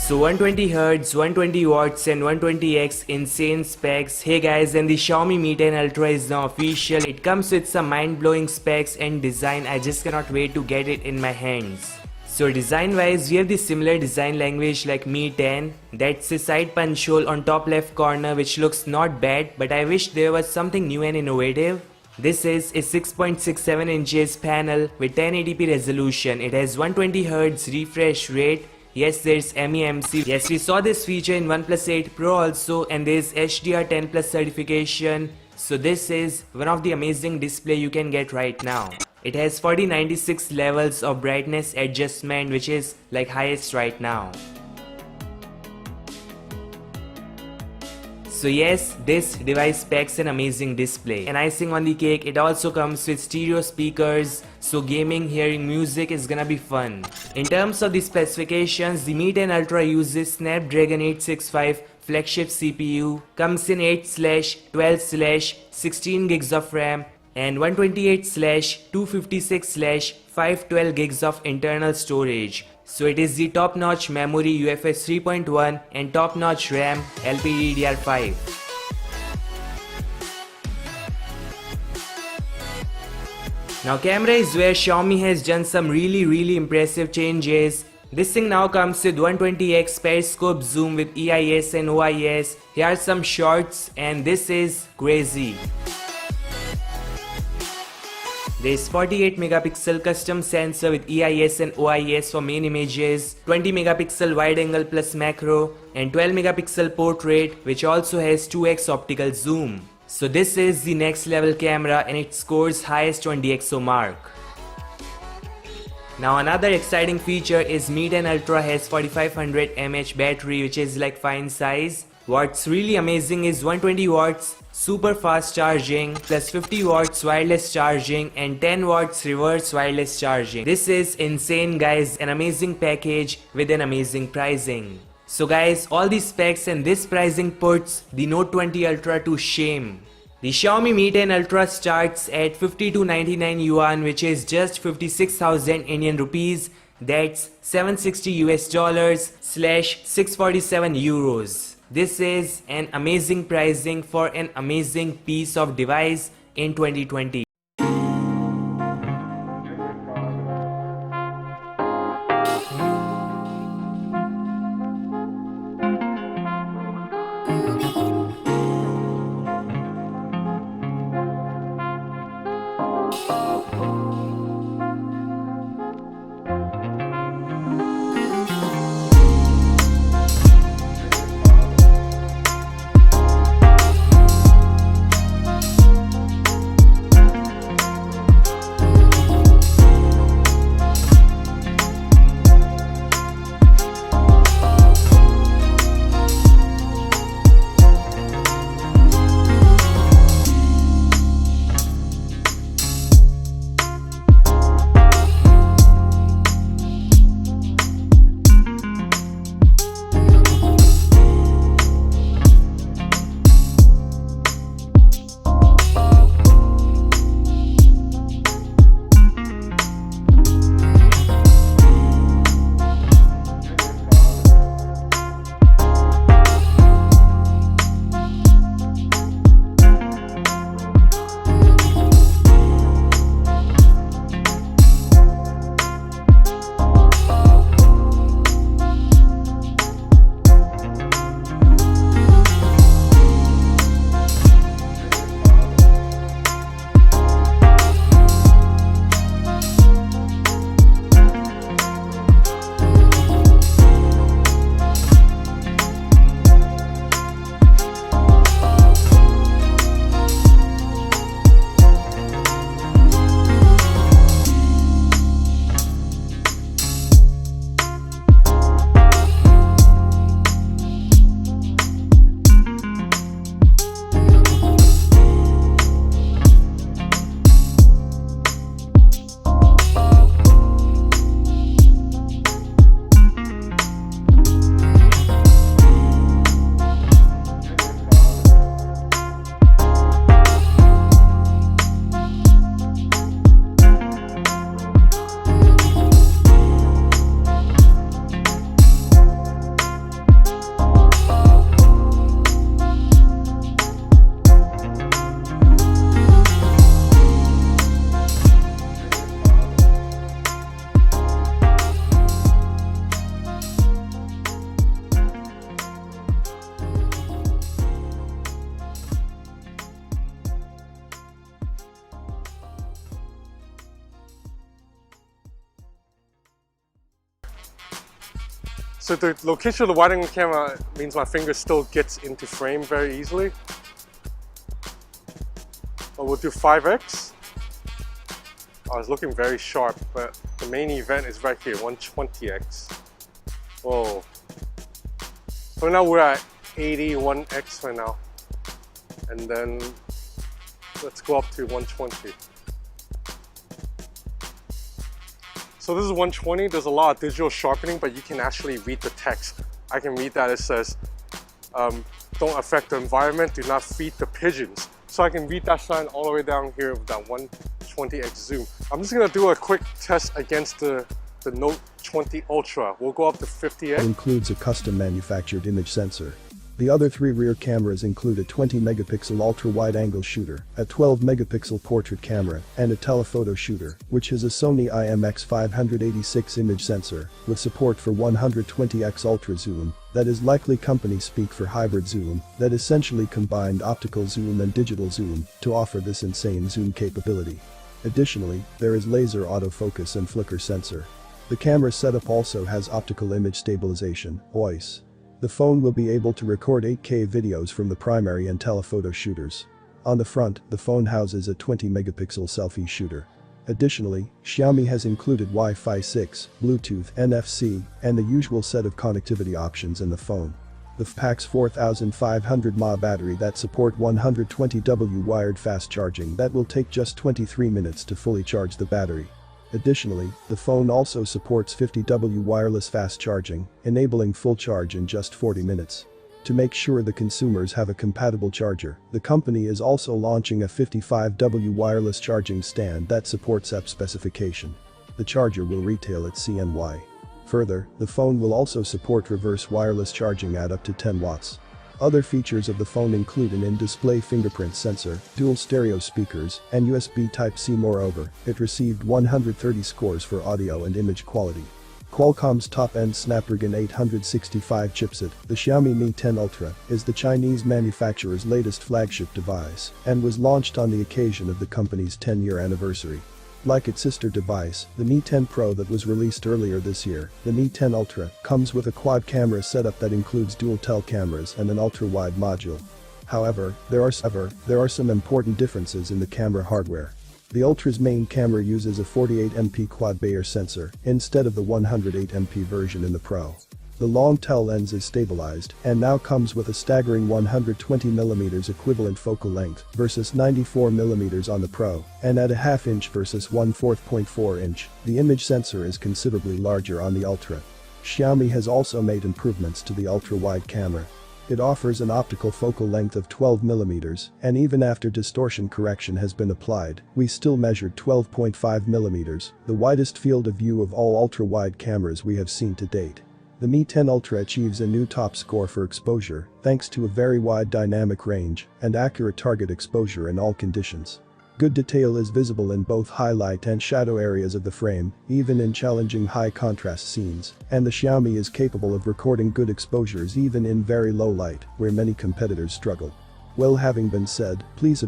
So 120Hz, 120 watts and 120x insane specs. Hey guys, and the Xiaomi Mi 10 Ultra is now official. It comes with some mind-blowing specs and design. I just cannot wait to get it in my hands. So design wise, we have the similar design language like Mi 10. That's a side punch hole on top left corner which looks not bad, but I wish there was something new and innovative. This is a 6.67 inches panel with 1080p resolution. It has 120Hz refresh rate. Yes, there's MEMC. Yes, we saw this feature in OnePlus 8 Pro also, and there's HDR10 Plus certification. So this is one of the amazing display you can get right now. It has 4096 levels of brightness adjustment, which is like highest right now. So yes, this device packs an amazing display. And icing on the cake, it also comes with stereo speakers, so gaming, hearing music is gonna be fun. In terms of the specifications, the Mi 10 Ultra uses Snapdragon 865 flagship CPU, comes in 8/12/16 gigs of RAM and 128/256/512 gigs of internal storage. So it is the top-notch memory UFS 3.1 and top-notch RAM LPDDR5. Now camera is where Xiaomi has done some really impressive changes. This thing now comes with 120x Periscope zoom with EIS and OIS. Here are some shots and this is crazy. There is 48 megapixel custom sensor with EIS and OIS for main images, 20 megapixel wide angle plus macro, and 12 megapixel portrait, which also has 2x optical zoom. So this is the next level camera and it scores highest on DXOMARK. Now another exciting feature is Mi 10 Ultra has 4500 mAh battery, which is like fine size. What's really amazing is 120 watts super fast charging plus 50 watts wireless charging and 10 watts reverse wireless charging. This is insane guys, an amazing package with an amazing pricing. So guys, all these specs and this pricing puts the Note 20 Ultra to shame. The Xiaomi Mi 10 Ultra starts at 5299 yuan, which is just 56,000 Indian rupees. That's $760/647 euros. This is an amazing pricing for an amazing piece of device in 2020. So the location of the wide angle camera means my finger still gets into frame very easily. But we'll do 5x. I was looking very sharp, but the main event is right here, 120x. Whoa. So now we're at 81x right now. And then let's go up to 120. So this is 120, there's a lot of digital sharpening, but you can actually read the text. I can read that, it says, don't affect the environment, do not feed the pigeons. So I can read that sign all the way down here with that 120x zoom. I'm just gonna do a quick test against the Note 20 Ultra. We'll go up to 50x. It includes a custom manufactured image sensor. The other three rear cameras include a 20 megapixel ultra-wide-angle shooter, a 12 megapixel portrait camera, and a telephoto shooter, which has a Sony IMX586 image sensor, with support for 120x ultra zoom, that is likely company speak for hybrid zoom, that essentially combined optical zoom and digital zoom to offer this insane zoom capability. Additionally, there is laser autofocus and flicker sensor. The camera setup also has optical image stabilization, OIS. The phone will be able to record 8K videos from the primary and telephoto shooters. On the front, the phone houses a 20 megapixel selfie shooter. Additionally, Xiaomi has included Wi-Fi 6, Bluetooth, NFC, and the usual set of connectivity options in the phone. The phone packs 4500 mAh battery that support 120W wired fast charging that will take just 23 minutes to fully charge the battery. Additionally, the phone also supports 50W wireless fast charging, enabling full charge in just 40 minutes. To make sure the consumers have a compatible charger, the company is also launching a 55W wireless charging stand that supports app specification. The charger will retail at CNY. Further, the phone will also support reverse wireless charging at up to 10 watts. Other features of the phone include an in-display fingerprint sensor, dual stereo speakers, and USB Type-C. Moreover, it received 130 scores for audio and image quality. Qualcomm's top-end Snapdragon 865 chipset, the Xiaomi Mi 10 Ultra, is the Chinese manufacturer's latest flagship device and was launched on the occasion of the company's 10-year anniversary. Like its sister device, the Mi 10 Pro that was released earlier this year, the Mi 10 Ultra comes with a quad camera setup that includes dual tel cameras and an ultra-wide module. However, there are some important differences in the camera hardware. The Ultra's main camera uses a 48MP quad Bayer sensor instead of the 108MP version in the Pro. The long tel lens is stabilized and now comes with a staggering 120mm equivalent focal length versus 94mm on the Pro, and at a half inch versus 1/4.4 inch, the image sensor is considerably larger on the Ultra. Xiaomi has also made improvements to the ultra-wide camera. It offers an optical focal length of 12mm, and even after distortion correction has been applied, we still measured 12.5mm, the widest field of view of all ultra-wide cameras we have seen to date. The Mi 10 Ultra achieves a new top score for exposure, thanks to a very wide dynamic range and accurate target exposure in all conditions. Good detail is visible in both highlight and shadow areas of the frame, even in challenging high-contrast scenes, and the Xiaomi is capable of recording good exposures even in very low light, where many competitors struggle. Well, having been said, please subscribe.